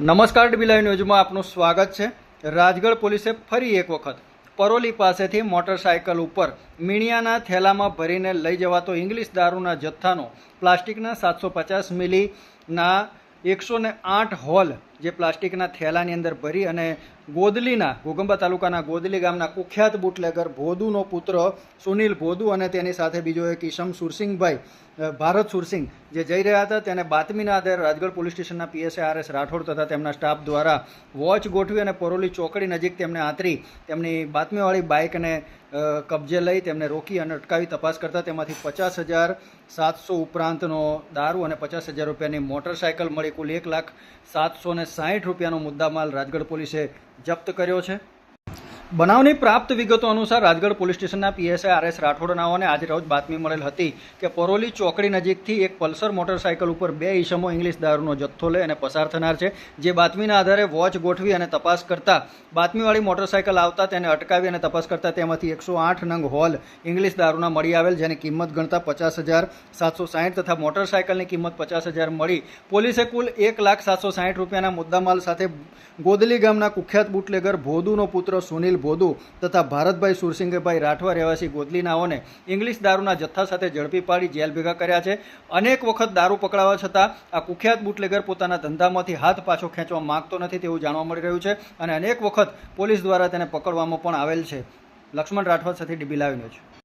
નમસ્કાર dB live ન્યૂઝમાં આપનું સ્વાગત છે। રાજગઢ પોલીસે ફરી એક વખત પરોલી પાસેથી મોટરસાયકલ ઉપર મીણિયાના થેલામાં ભરીને લઈ જવાતો ઇંગ્લિશ દારૂના જથ્થાનો પ્લાસ્ટિકના 750 મિલીના 108 હોલ જે પ્લાસ્ટિકના થેલાની અંદર ભરી અને ગોદલીના ઘોગંબા તાલુકાના ગોદલી ગામના કુખ્યાત બુટલેગર ભોદુનો પુત્ર સુનિલ ભોદુ અને તેની સાથે બીજો એક ઈસમ સુરસિંગભાઈ ભારત સુરસિંગ જે જઈ રહ્યા હતા તેને બાતમીના આધારે રાજગઢ પોલીસ સ્ટેશનના પીએસઆઈ આર એસ રાઠોડ તથા તેમના સ્ટાફ દ્વારા વોચ ગોઠવી અને પરોલી ચોકડી નજીક તેમને આંતરી તેમની બાતમીવાળી બાઇકને કબજે લઈ તેમને રોકી અને અટકાવી તપાસ કરતા તેમાંથી 50,700 ઉપરાંતનો દારૂ અને 50,000 રૂપિયાની મોટરસાયકલ મળી કુલ 1,760,000 રૂપિયાનો મુદ્દામાલ રાજગઢ પોલીસે જપ્ત કર્યો છે। બનાવની પ્રાપ્ત વિગતો અનુસાર રાજગઢ પોલીસ સ્ટેશનના પીએસઆઈ આર એસ રાઠોડનાઓને આજે રોજ બાતમી મળેલ હતી કે પરોલી ચોકડી નજીકથી એક પલ્સર મોટરસાયકલ ઉપર 2 ઈસમો ઇંગ્લિશ દારૂનો જથ્થો લઈ અને પસાર થનાર છે। જે બાતમીના આધારે વોચ ગોઠવી અને તપાસ કરતા બાતમીવાળી મોટરસાયકલ આવતા તેને અટકાવી અને તપાસ કરતા તેમાંથી 108 નંગ હોલ ઇંગ્લિશ દારૂના મળી આવેલ, જેની કિંમત ગણતા 50,760 તથા મોટરસાયકલની કિંમત 50,000 મળી પોલીસે કુલ 1,760,000 રૂપિયાના મુદ્દામાલ સાથે ગોદલી ગામના કુખ્યાત બુટલેગર ભોદુનો પુત્ર સુનિલ ભોદુ તથા ભારતભાઈ સુરસિંગભાઈ રાઠવા રહેવાસી ગોદલીનાઓને ઇંગ્લિશ દારૂના જથ્થા સાથે ઝડપી પાડી જેલ ભેગા કર્યા છે। અનેક વખત દારૂ પકડાવા છતાં આ કુખ્યાત બુટલેગર પોતાના ધંધામાંથી હાથ પાછો ખેંચવા માંગતો નથી તેવું જાણવા મળી રહ્યું છે અને અનેક વખત પોલીસ દ્વારા તેને પકડવામાં પણ આવેલ છે। લક્ષ્મણ રાઠવા સાથે ડીબી લાઈવ ન્યૂઝ।